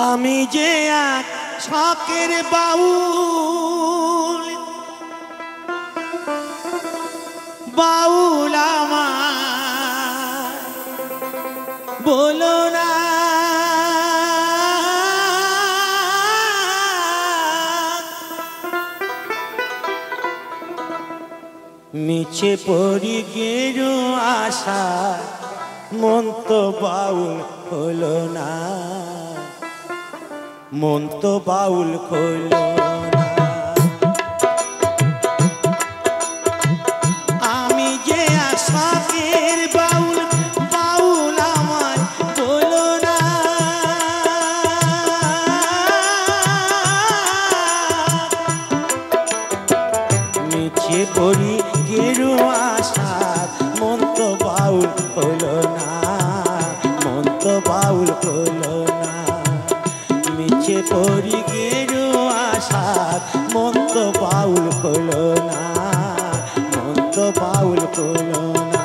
আমি যে এক শখের বাউল, বাউল আমার বলো না মিছে পড়ি গেরু আশা মন তো বাউল হলো না, মন তো বাউল হলো না। আমি যে শখের বাউল, বাউল আমার বলো না মিছে পড়ি গেরু আশা মন তো বাউল হলো না, মন তো বাউল হলো না। মিছে পড়ি গেরু আশা মন তো বাউল হলো না, মন তো বাউল হলো না।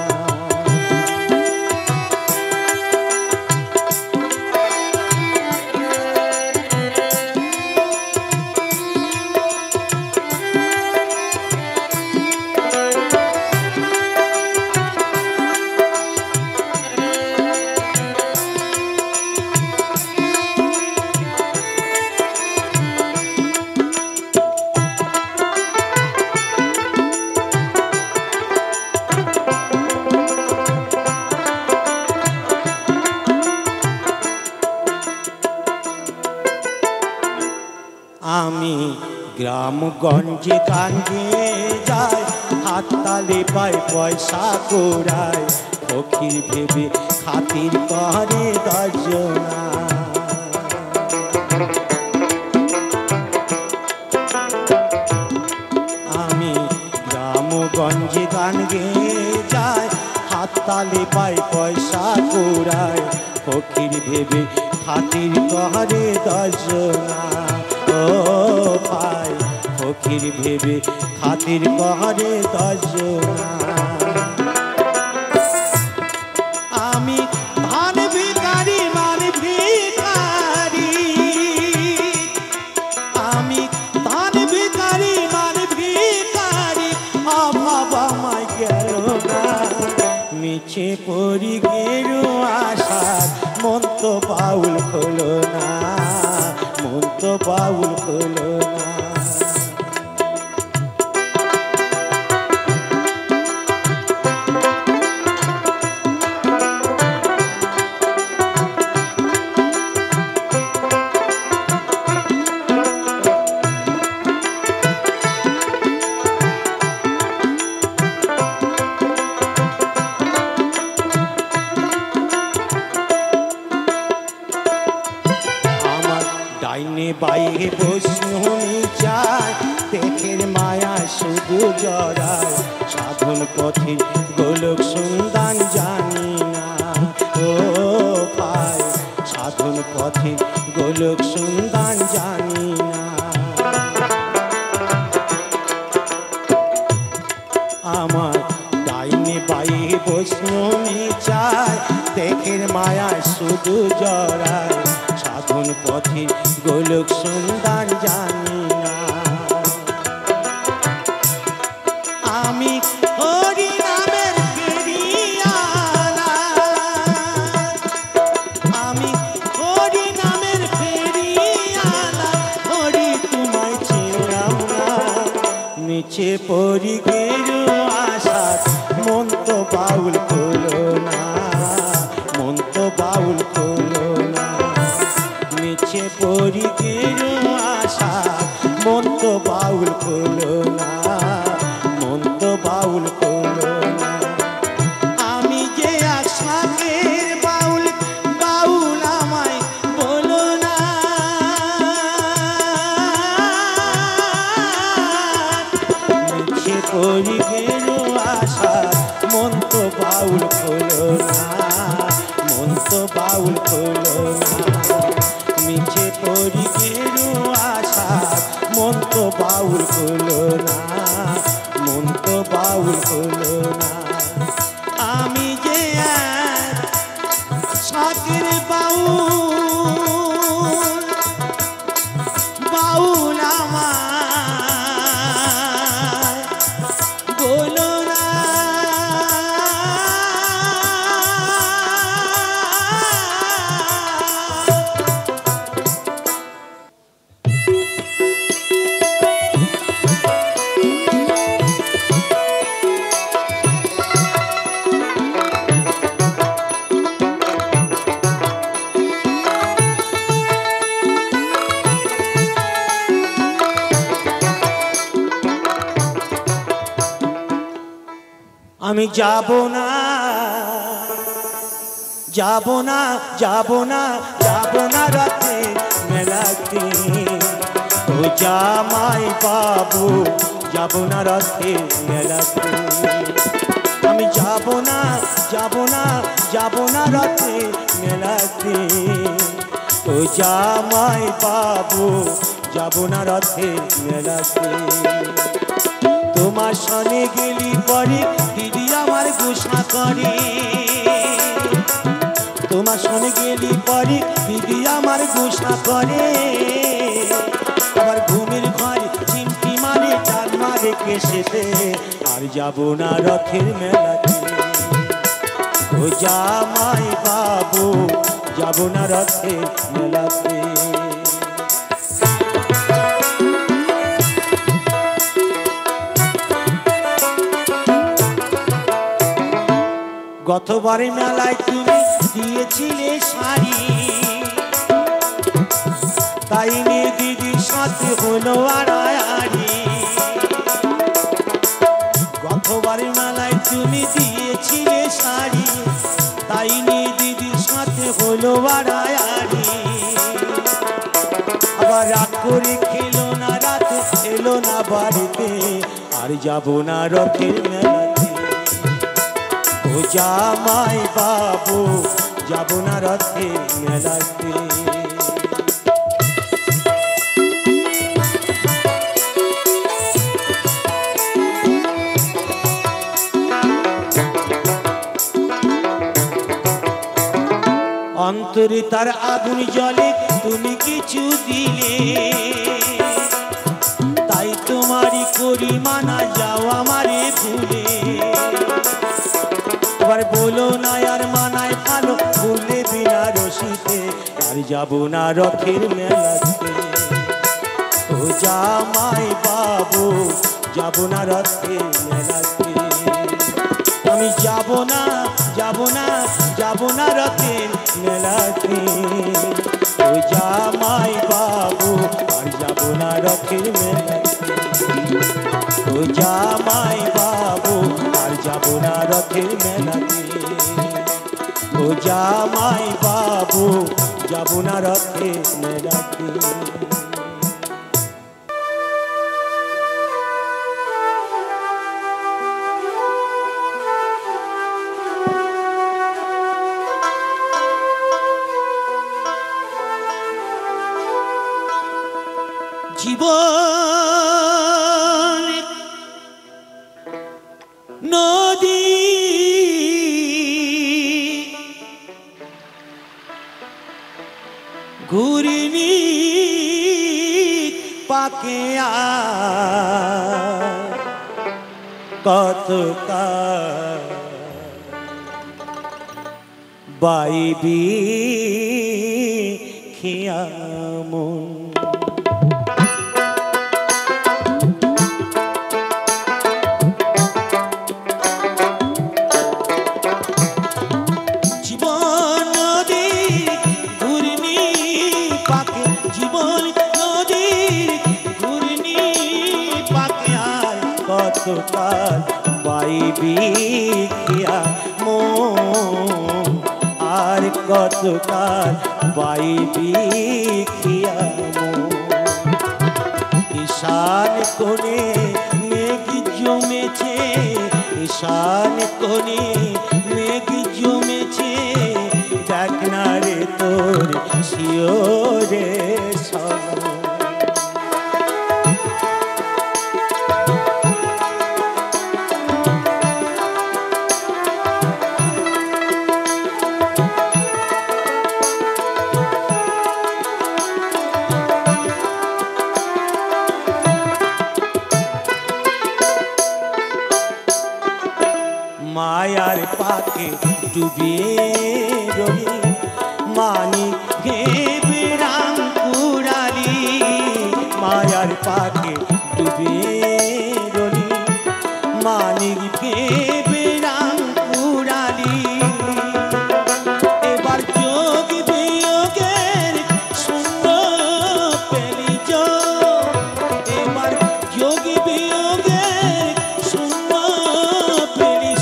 আমি গ্রামগঞ্জে কান্দে যাই, হাততালি পাই পয়সা কোড়াই, ফকির ভেবে খাতির করে দর্জনা। আমি গ্রামগঞ্জে গান গেয়ে যাই, হাততালি পাই পয়সা কোড়াই, ফকির ভেবে খাতির করে দর্জনা। ও ভাই ফকির ভেবে খাতির করে দর্জনা। আমি ধান ভিখারি মান ভিখারি, আমি ধান ভিখারি মান ভিখারি, অভাব আমায় গেল না। মিছে পড়ি গেরু আশা মন তো বাউল হলো না, মন তো বাউল হলো না। ডাইনে বাইরে বসুনি যায়, দেখের মায়া শুধু জড়ায়, সাধন পথে গোলক সন্ধান জানি না। ও ভাই সাধন পথে গোলক সন্ধান জানি না। আমার ডাইনে বাইরে বসুনি চায়, দেখের মায়া শুধু জড়ায়, সাধন পথে গোলক সন্ধান জানি না। আমি হরি নামের ফেরিয়ালা, আমি হরি নামের ফেরিয়ালা, হরি তোমায় ছিলাম না। মিছে পড়ি গেরু আশা মন তো বাউল হলো না, মন তো বাউল হলো না। মিছে পড়ি গেরু আশা মন তো বাউল হলো না, মন তো বাউল হলো না। আমি যে শখের বাউল, বাউল আমায় বলো না মিছে পড়ি গেরু আশা মন তো বাউল হলো না, মন তো বাউল হলো না। মিছে পড়ি গেরু আশা মন তো বাউল হলো না, মন তো বাউল হলো না। আমি যে এক শখের বাউল, আমি যাব না যাব না যাব না যাব না রাতে মেলাতে ও জামাই বাবু যাব না রাতে মেলাতে আমি যাব না যাব না যাব না রাতে মেলাতে ও জামাই বাবু যাব না রাতে মেলাতে তোমার সনে গেলি পরে দিদি আমার গোসা করে তোমার সনে গেলি পরে দিদি আমার গোসা করে আবার ঘুমের ঘরে চিমটি মারে টান মারে কেসেতে আর যাব না রথের মেলাতে ও জামাই বাবু যাব না রথের মেলাতে গতবারে মেলায় তুমি দিয়েছিলে শাড়ি তাই নিয়ে দিদির সাথে হলো আড়াআড়ি গতবারে মেলায় তুমি দিয়েছিলে শাড়ি তাই নিয়ে দিদির সাথে হলো আড়াআড়ি আবার রাত করে খেলো না রাতে এলো না বাড়িতে আর যাব না রথের মেলাতে ও জামাই বাবু যাব না রথে মেলাতে অন্তরে তার আগুন জ্বলে তুমি কিছু দিলে তাই তোমারই করি মানা যাও আমারে ভুলে আবার বলো না আর মানায় ভালো ভুলে বিনা রশিতে আর যাব না রথের মেলাতে ও জামাই বাবু যাব না রথের মেলাতে আমি যাব না যাব না যাব না রথের মেলাতে ও জামাই বাবু আর যাব না রথের মেলাতে ও জামাই বাবু আর যাব না রথের মেলাতে ও জামাই বাবু যাব না রথের মেলাতে জীবন নদী ঘুরিনি পাকে কত বাইবি খিয়ামন কতকাল বাইবি খিয়ামন আর কতকাল বাইবি খিয়ামন ঈশান কোণে মেঘ জমেছে ঈশান কোণে মেঘ জমেছে দেখ না রে তোর শিওরে সব মায়ার পাকে ডুবিয়ে রবি মানিক বেরাম কুড়ালি মায়ার পাকে ডুবিয়ে রবি মানিক বেরাম কুড়ালি এবার যোগ বিয়োগের শূন্য পেলি এবার যোগ বিয়োগের শূন্য পেলি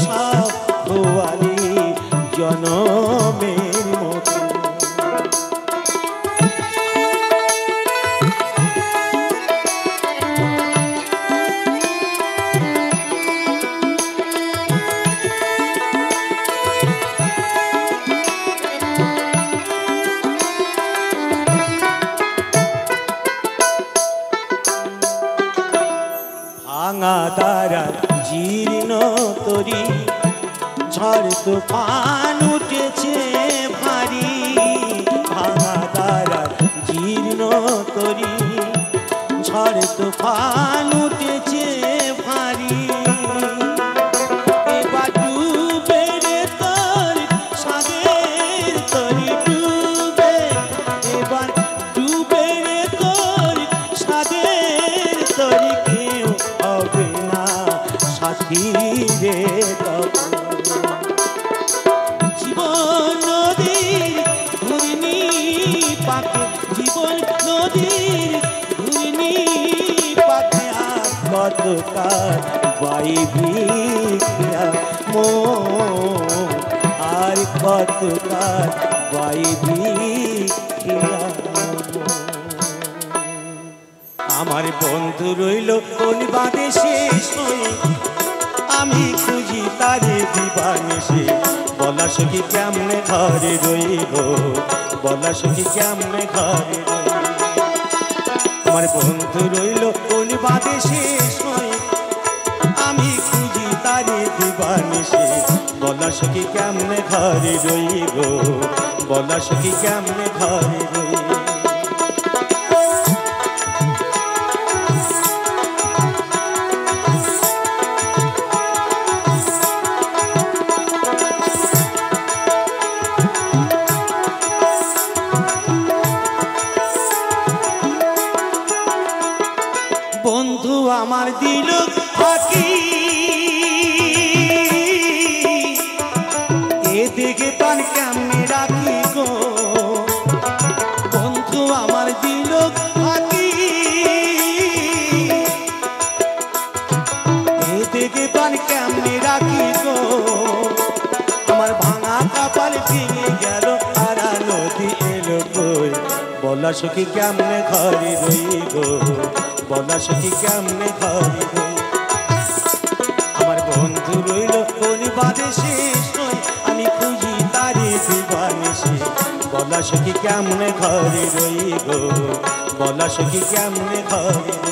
ঝড় তুফান উঠেছে ভারী, ভাঙা তারা জীর্ণ তরি, ঝড় তুফান উঠেছে ভারী। এবার ডুবে রে তোর সাদের তরি ডুবে, এবার ডুবে রে তোর সাদের তরি, কেউ হবে না সাথী রে তখন। জীবন নদীর ঘূর্ণি পাকে, জীবন নদীর ঘূর্ণি পাকে, আর কতকাল বাইবি মন, আর কতকাল বাইবি আমার বন্ধু রইল কোন বাদেশে শোয়, আমি খুঁজি তারে দিবানিশি, বলা সখী কেমনে ঘরে রইব, বলা সখী কেমনে ঘরে রইব। আমার বন্ধু রইল কোন বাদেশে শোয়, আমি খুঁজি তারে দিবানিশি, বলা সখী কেমনে ঘরে রইব, বলা সখী কেমনে ঘরে রইব। বন্ধু আমার দিল ফাঁকি, এ দিকে তার কেমনে রাখি গো, বন্ধু আমার দিল ফাঁকি, এ দিকে তার কেমনে রাখি গো। আমার ভাঙা কপাল ভেঙে গেল, সারা নদী এলো কই, বলা সখী কেমনে ঘরে রইব, বলা সখী কেমনে ঘরে রইব। আমার বন্ধু রইল কোন বাদেশে শোয়, আমি খুঁজি তারে দিবানিশি, বলা সখী কেমনে ঘরে রইব, বলা সখী কেমনে ঘরে রইব।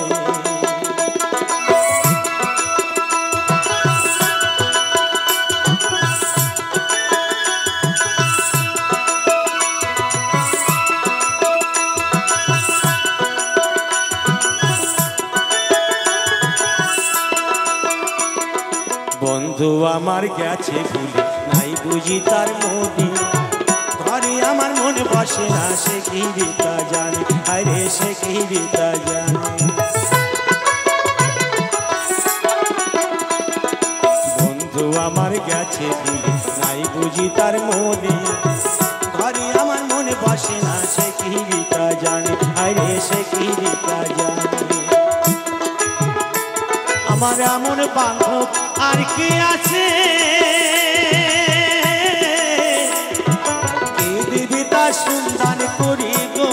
বন্ধু আমার গেছে ভুলে, নাই বুঝি তার মোদি, ঘরে আমার মনে বসে না, সে কি তা জানে, আরে সে কি তা জানে। বন্ধু আমার গেছে ভুলে, নাই বুঝি তার মোদি, ঘরে আমার মনে বসে না, সে কি তা জানে, আরে সে কি তা জানে। আমার এমন বান্ধব আর কি আছে, কে দিবি তার সন্ধান করি গো,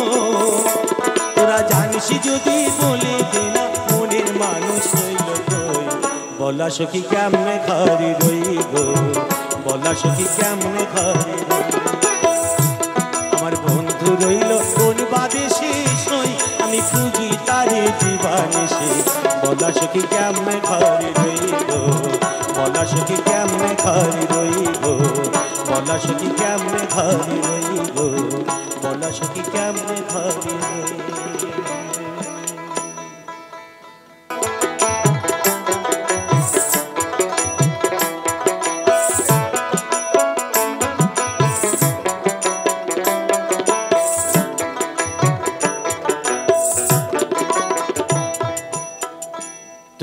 তোরা জানিস যদি বলে দিনা, মনের মানুষ রইল কই, বলা সখী কেমনে ঘরে রইব, বলা সখী কেমনে ঘরে রইব। আমার বন্ধু রইল কোন বাদেশে শোয়, আমি খুঁজি তারে দিবানিশি, বলা সখী কেমনে ঘরে রইব, বলা সখী কেমনে ঘরে রইব, বলা সখী কেমনে ঘরে রইব, বলা সখী কেমনে ঘরে রইব।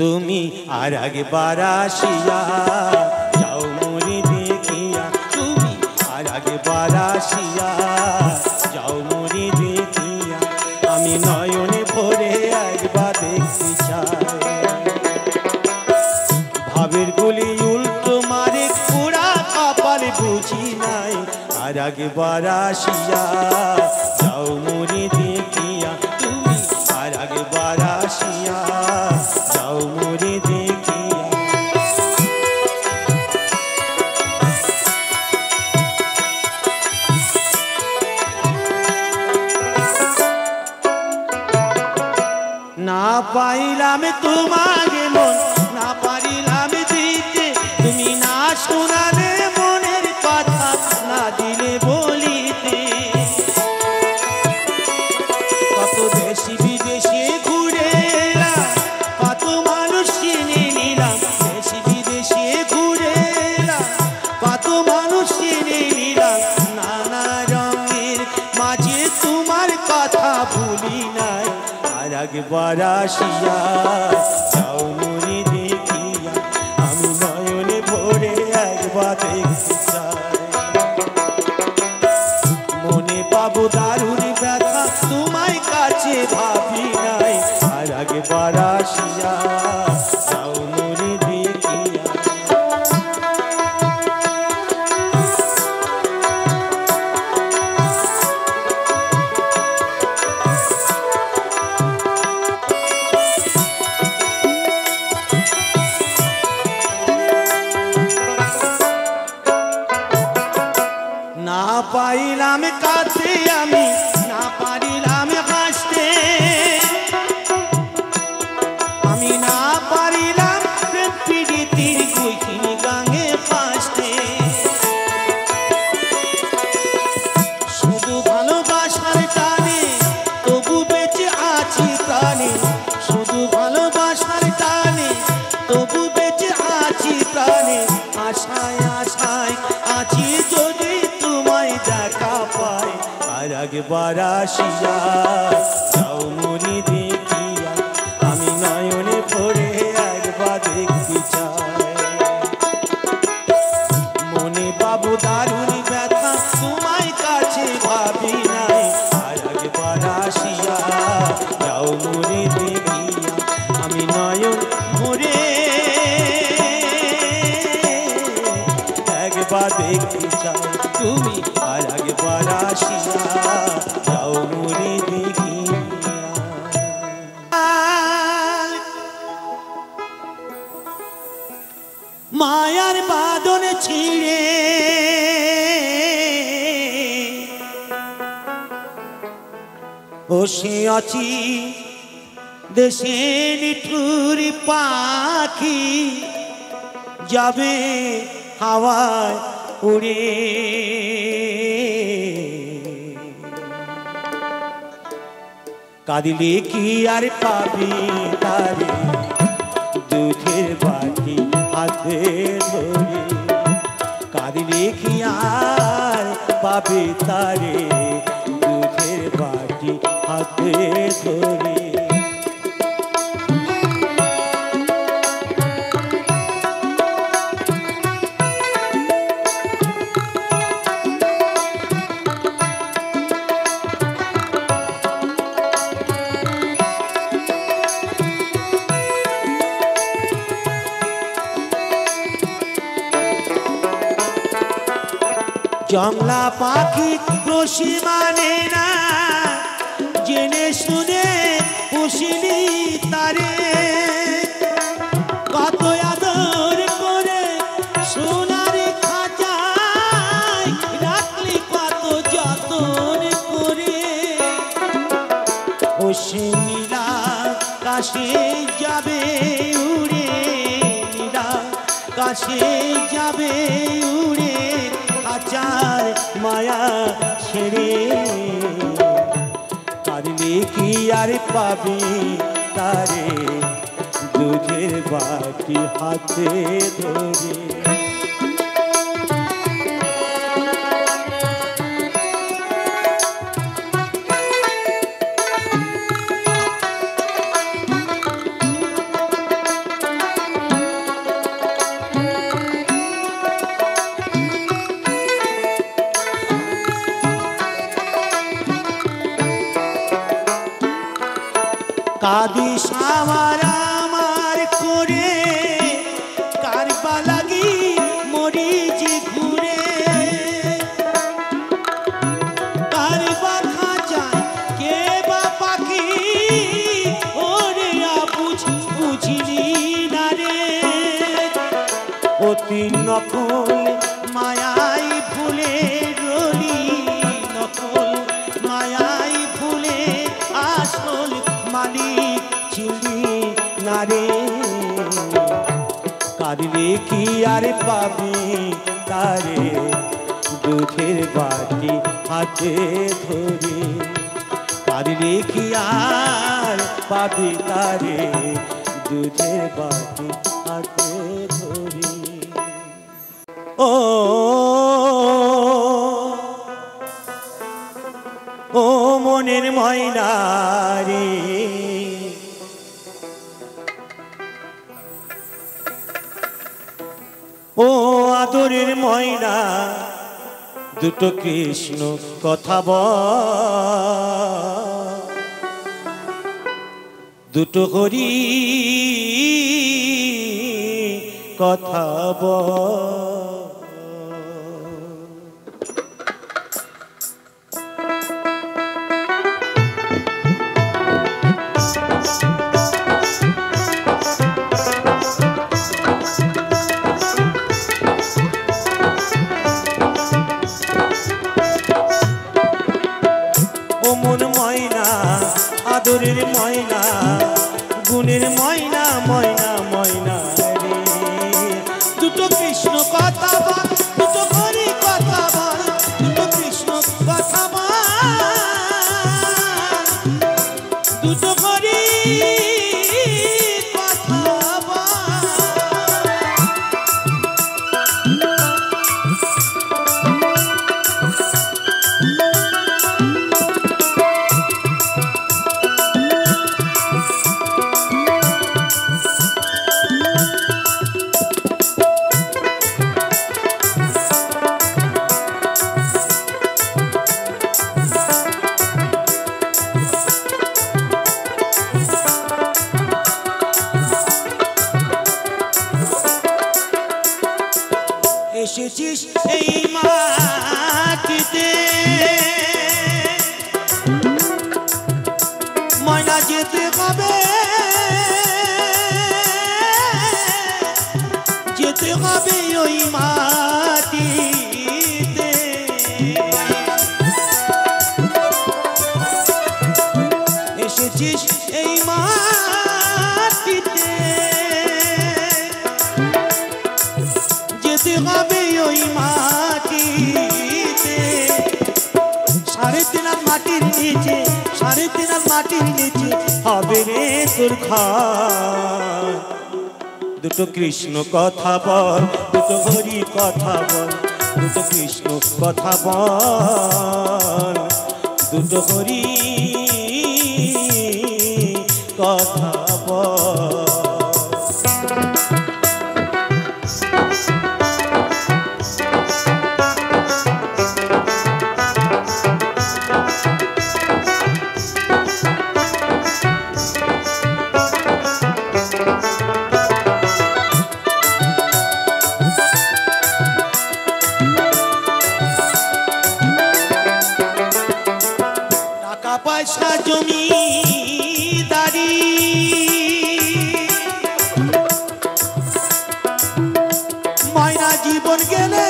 তুমি আর একবার আসিয়া যাও মরি দেখিয়া, তুমি আর একবার আসিয়া যাও মরি দেখিয়া, আমি নয়নে ভরে একবার দেখতে চাই। ভাবের গুলি উল্টো মারে, পুরা কপাল বুঝি নাই, আর একবার আসিয়া যাও মরি দেখিয়া, তুমি আর একবার আসিয়া যাও মরি দেখিয়া। না পাইলাম তোমাকে মন, না পারিলাম দিতে, তুমি না শোনালে মনে একবার আসিয়া যাও মনে দেখিয়া আমি নয়নে ভরে একবার দেখতে চাই মনে পাবো দারুণ ব্যথা তোমায় কাছে ভাবি নাই আর একবার আসিয়া যাও মনে দেখিয়া না পাইলাম কাছে আমি না পারিলাম হাসতে আমি না পারিলাম প্রীতির কঠিন গাঙে ফাঁসতে শুধু ভালোবাসার টানে তবু বেঁচে আছি প্রাণে শুধু ভালোবাসার টানে তবু বেঁচে আছি প্রাণে আশায় আশায় আছি যদি দেখা পাই আর একবার আসিয়া যাও মনে দেখিয়া আমি নয়নে ভরে একবার দেখতে চাই মনে পাবো দারুণ ব্যথা তোমায় কাছে ভাবি নাই আর একবার আসিয়া যাও মনে দেখিয়া আমি নয়ন ভরে একবার দেখতে চাই তুমি আর একবার আসিয়া যাও মনে দেখিয়া মায়ার বাঁধন ছিঁড়ে বসে আছি দেশে নিঠুর পাখি যাবে হাওয়ায় উড়ে কাঁদিলে কি আর পাবি তারে দুধের বাটি হাতে ধরে কাঁদিলে কি আর পাবি তারে দুধের বাটি হাতে ধরে জংলা পাখি রশি মানে না জেনে শুনে পুষিলি তারে কত আদর করে সোনার খাঁচায় রাখলি কত যতন করে ও সে নীলা কাশে যাবে উড়ে নীলা কাশে যাবে উড়ে আচার মায়া ছেড়ে কাঁদলে কি আর পাবি তারে দুধের বাটি হাতে ধরে কাদিস আমার আমার করে কারবা লাগি মরি যে ঘুরে কারবা খাঁচায় কে বা পাখি ওরে বুঝ বুঝিনি না রে অতি নকল মায়াই ভুলে রলি নকল মায়াই ভুলে আসল মালিক চিনি নারে কাঁদলে কি আর পাবি তারে দুধের বাটি হাতে ধরে কাঁদলে কি আর পাবি তারে দুধের বাটি হাতে ধরে ও মনের ময়না রে ও আদরের ময়না দুটো কৃষ্ণ কথা বল, দুটো হরি কথা বল। আদরের ময়না গুণের ময়না ময়না ময়না রে, দুটো কৃষ্ণ কথা বল, দুটো হরি কথা বল, দুটো কৃষ্ণ কথা বল, দুটো হরি কথা বল। এসেছিস এই মাটিতে ময়না যেতে হবে, যেতে হবে ওই মাটিতে। এসেছিস এই মাটিতে যেতে হবে ওই মাটিতে। সাড়ে তিন হাত মাটির নিচে, সাড়ে তিন হাত মাটির নিচে হবে রে তোর ঘর। দুটো কৃষ্ণ কথা বল, দুটো হরি কথা বল, দুটো কৃষ্ণ কথা বল, দুটো হরি কথা বল। পয়সা জমিদারি ময়না জীবন গেলে,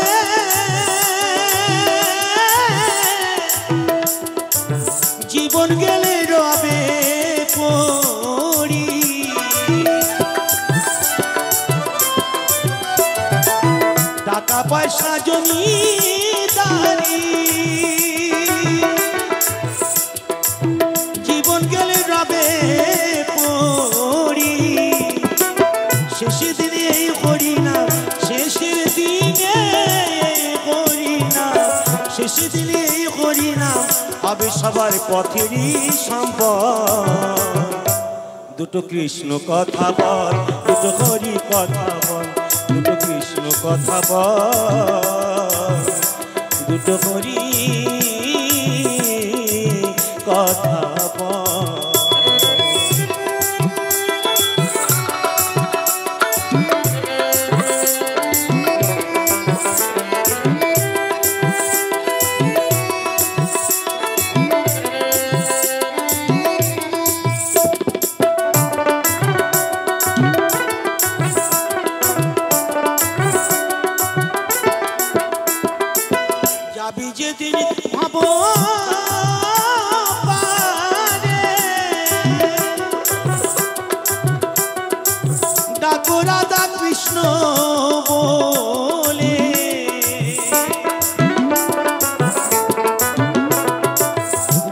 জীবন গেলে রবে পড়ি। টাকা পয়সা জমিদারি জীবন গেলে রবে পড়ি। শেষের দিনে এই করি না, শেষের দিনে করি না, শেষের দিনে এই করি না হবে সবার পথেরই সম্পদ। দুটো কৃষ্ণ কথা বল, দুটো হরি কথা বল, দুটো কৃষ্ণ কথা বল, দুটো হরি কথা বল। যাবি যেদিন ভাবো ডাকো রাধা কৃষ্ণ বলে,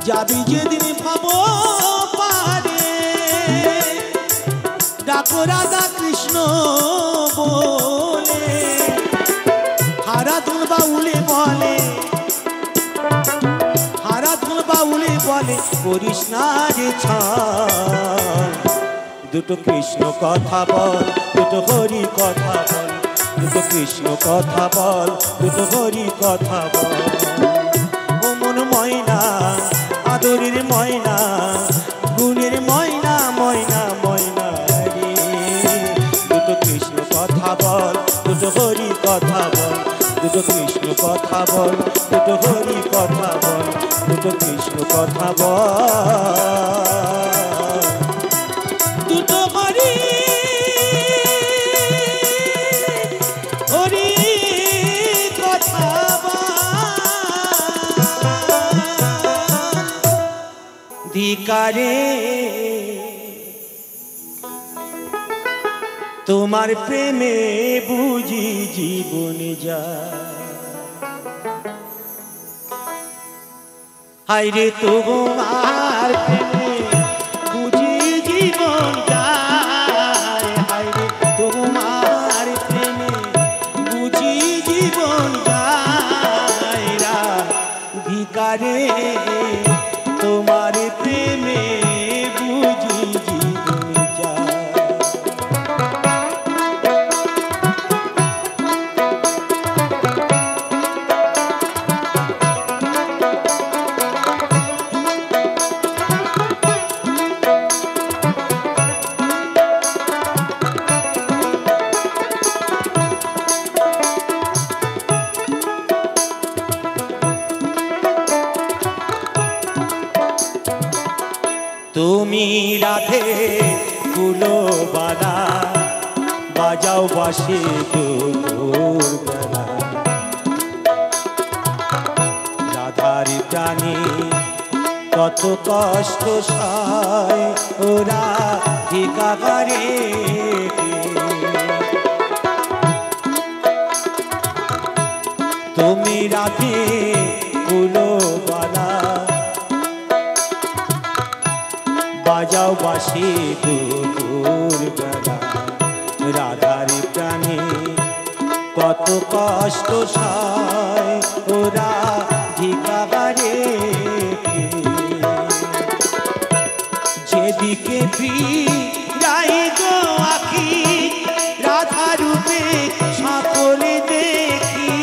যাবি যেদিন ভাবো পারে ডাকো রাধা কৃষ্ণ বলে। হারা ধুল বাউলে বলে, হারা ধুল বাউলে বলে করিস না রে ছাড়। দুটো কৃষ্ণ কথা বল, দুটো হরি কথা বল, দুটো কৃষ্ণ কথা বল, দুটো হরি কথা বল। ও মন ময়না, আদরের ময়না, গুণের ময়না, ময়না ময়না রে। দুটো কৃষ্ণ কথা বল, দুটো হরি কথা বল, দুটো কৃষ্ণ কথা বল, দুটো হরি কথা বল, দুটো কৃষ্ণ কথা বল, দুটো হরি হরি কথা বল। ধিকারে তোমার প্রেমে বুঝি জীবন যায়, হায়রে তোমার প্রেমে বুঝি জীবন যায়, হায়রে তোমার প্রেমে বুঝি জীবন যায়। ভিকারে তোমার প্রেমে বুঝি জীবন যায়। তুমি রাধে ফুলো বালা, বাজাও বাঁশি দুপুরবেলা। রাধার প্রাণী কত কষ্ট সয়, ওরা ভিকা করে। তুমি রাধে ফুলো বালা, বাজাও বাঁশি দুপুরবেলা। রাধার প্রাণে কত কষ্ট সয়, ওরা ভিকা করে। যেদিকে ফিরাই গো আঁখি, রাধা রূপে সকলে দেখি।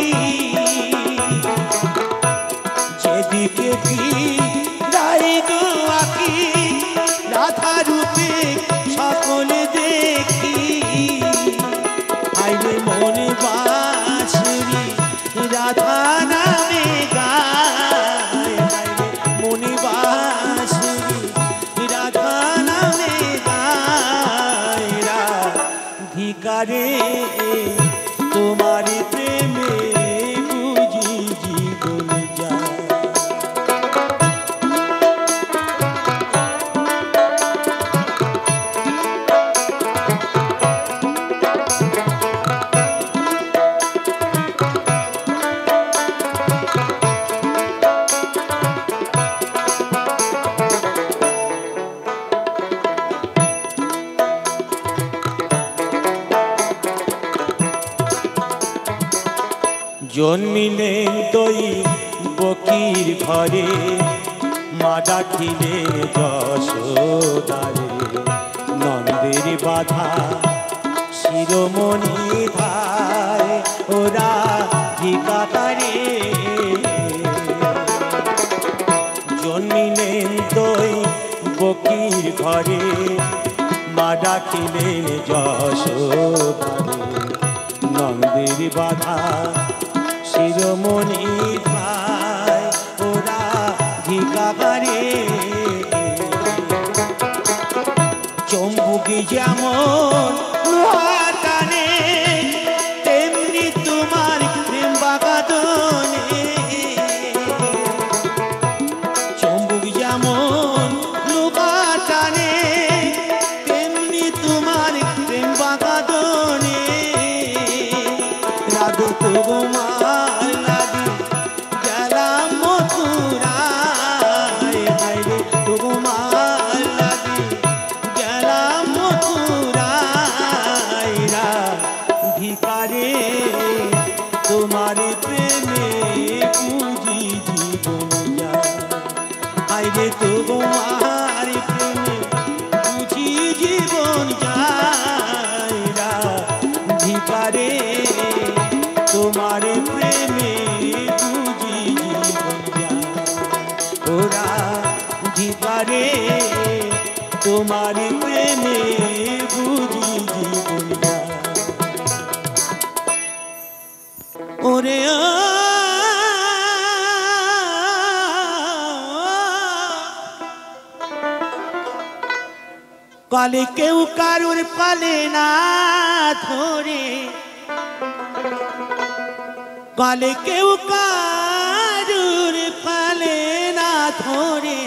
যেদিকে ফিরাই গো আঁখি, রাধা রূপে সকলে দেখি। আইলে মনে বাঁশরি রাধা নামে গায়, আইলে মনে বাঁশরি রাধা নামে গায়। ভিকারে তোমার প্রেমে বুঝি জীবন যায়। জন্মিলেন দই বকির ঘরে, মা ডাকিলেন যশোদারে। নন্দের বাধা শিরোমণি ধায়, ওরা ভিকা করে। জন্মিলেন দই বকির ঘরে, মা ডাকিলেন যশোদারে। নন্দের বাধা শিরোমণি ভাই, ওরা ভিকা করে। চম্বুকি যেমন লোহা টানে, তেমনি তোমার প্রেম বাগাদনে। চম্বুক যেমন লোহা টানে, তেমনি তোমার প্রেম বাগাদনে। রাধে তোমার লাগি গেলাম মথুরায়, হায়রে তোমার লাগি গেলাম মথুরায়। তোমারি প্রেমে বুঝি জীবন যায়। ওরে কালে কেউ কারুর পালে না ধরে, কালে কেউ কারুর পালে না ধরে,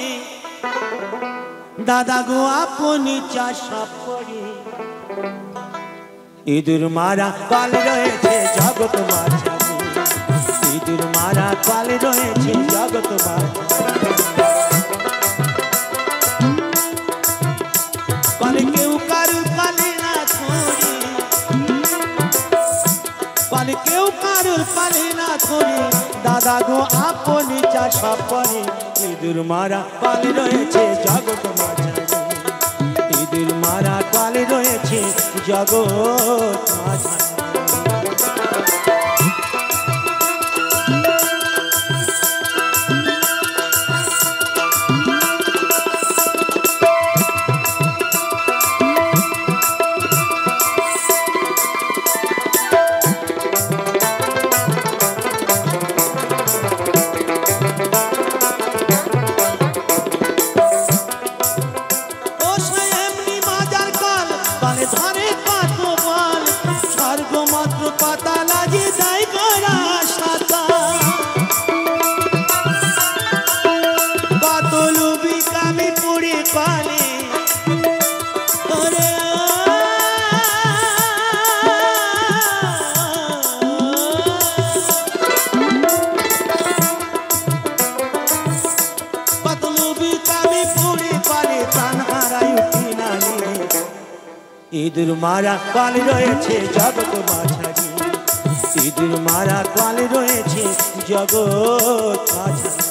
দাদা গো আপনি চাষা করে। ইঁদুর মারা কাল রয়েছে জগৎ মাঝারি, ইঁদুর মারা কাল রয়েছে জগৎ মাঝারি। কালে কেউ কারুর পালে না ধরে, কালে কেউ কারুর পালে না ধরে, দাদা গো আপনি চাষা করে। ইঁদুর মারা কাল রয়েছে জগৎ মাঝারি, ইঁদুর মারা কাল রয়েছে জগৎ মাঝারি। ইঁদুর মারা কাল রয়েছে জগৎ মাঝারি, ইঁদুর মারা কাল রয়েছে জগৎ মাঝারি।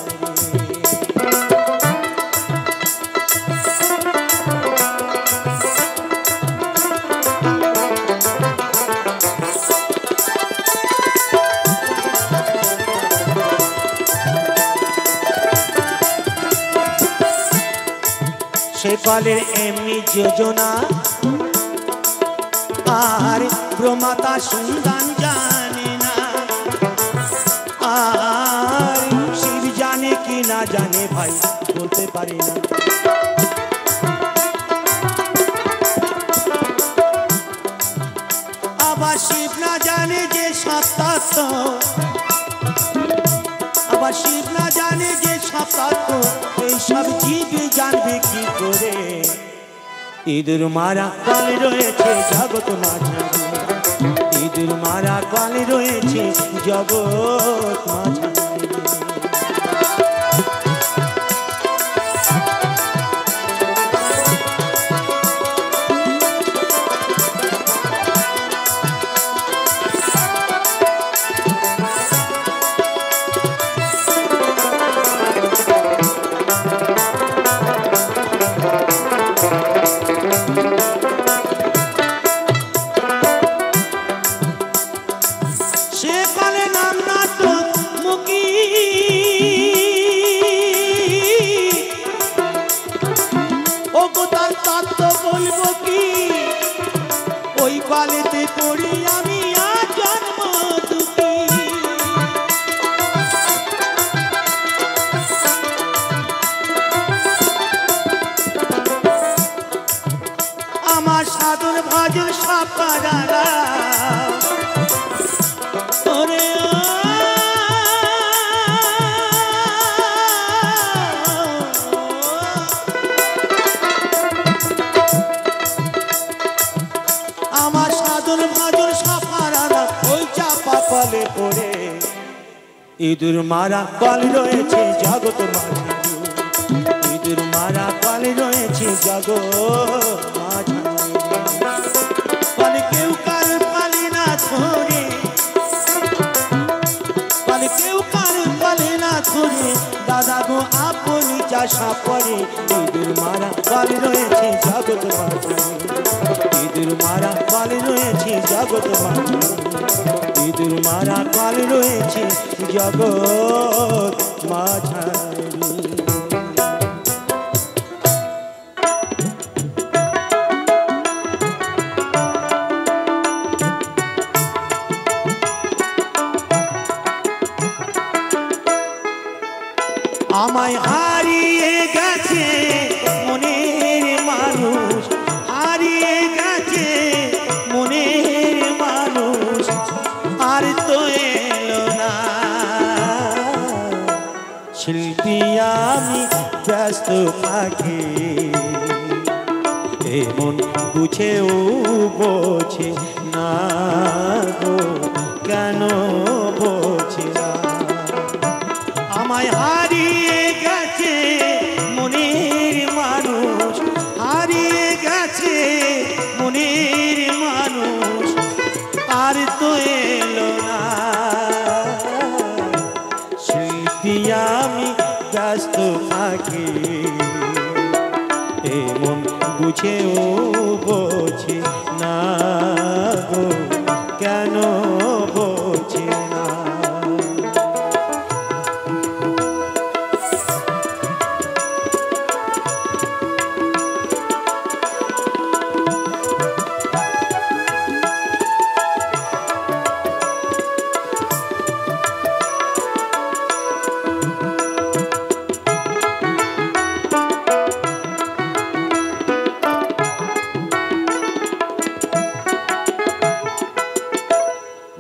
সে কালের এমনি যোজনা আর প্রমাতা সন্ধান জানে না, আর শিব জানে কি না জানে ভাই বলতে পারি না। আবার শিব না জানে যে সত্য, আবার শিব না জানে যে সত্য, এইসব জীব জানবে কি করে। ইঁদুর মারা কাল রয়েছে জগৎ মাঝারি, ইঁদুর মারা কাল রয়েছে জগৎ মাঝারি। আমার সাধুর ভজন সব পাড়ারা ওরে আমার সাধুর ভজন সব পাড়ারা ওই চাপা কলে পড়ে ইঁদুর মারা কল রয়েছে জগৎ মাঝারি ইঁদুর মারা কল রয়েছে জগৎ মাঝারি কল কেউ কার পালে না ধরে কল কেউ কার পালে না ধরে দাদা গো আপনি চাষা পড়ে ইঁদুর মারা কল রয়েছে জগৎ মাঝারি ইঁদুর মারা কল রয়েছে জগৎ মাঝারি ইঁদুর মারা কল রয়েছে জগৎ মাঝারি। ব্যস্ত থাকে এমন বুঝেও বোঝে না গো কেন বোঝে না আমায় হারিয়ে গেছে মনের মানুষ হারিয়ে গেছে মনের মানুষ আর তো এলো না শিল্পী আমি ব্যস্ত থাকি এমন বুঝেও বোঝে না গো কেন বোঝে না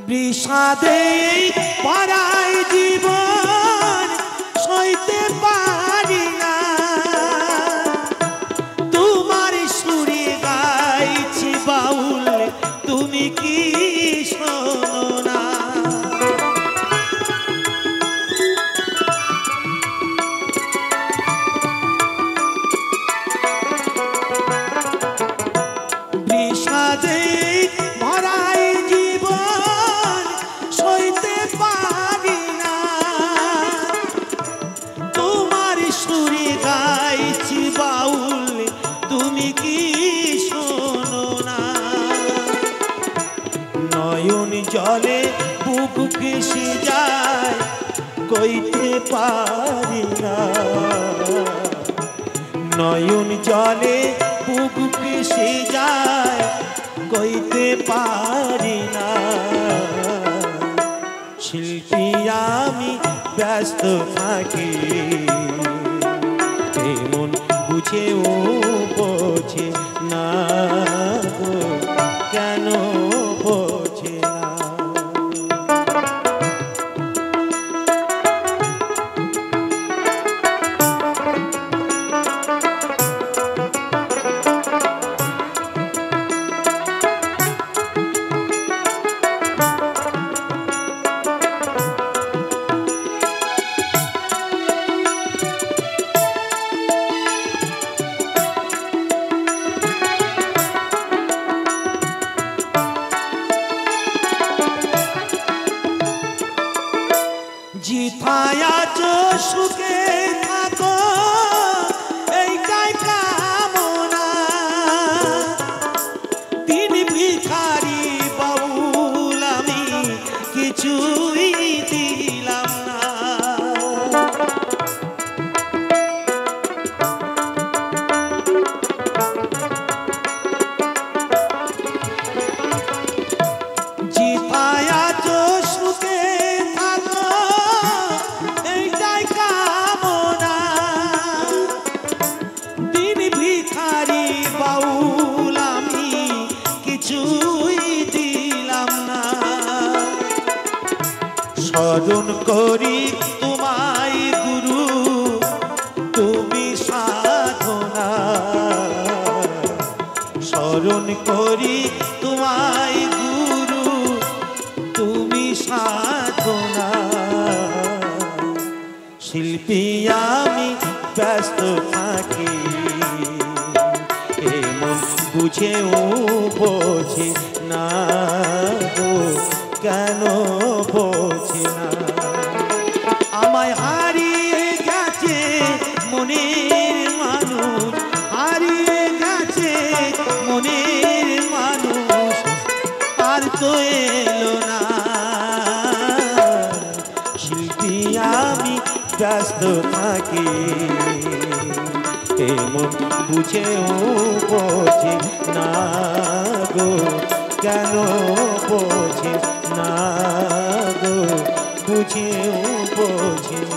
বিষাদে পারায় জীবন সইতে পারি না তোমার সুরে গাইছি বাউল তুমি কি শোনো না বিষাদে ভরায় জীবন সইতে পারি না তোমার সুরে গাইছি বাউল তুমি কি শোনো না নয়ন জলে বুক ভেসে যায় কইতে পারি না নয়ন জলে বুক ভেসে যায় কইতে পারি না শিল্পী আমি ব্যস্ত থাকি এমন বুঝেও বোঝে না গো কেন বোঝে না जिथाय आছো সুখে থাকো এইটাই কামনা দিন ভিখারি বাউল আমি কিছুই দিলাম না जिथाय আছো সুখে স্মরণ করি তোমায় গুরু তুমি সাধনা স্মরণ করি তোমায় গুরু তুমি সাধনা শিল্পী আমি ব্যস্ত থাকি এমন বুঝেও বোঝে না গো কেন বোঝে না আমায় হারিয়ে গেছে মনের মানুষ হারিয়ে গেছে মনের মানুষ আর তো এলো না শিল্পী আমি ব্যস্ত থাকি এমন বুঝেও বোঝে না গো কেন বোঝে না গো বুঝেও বোঝে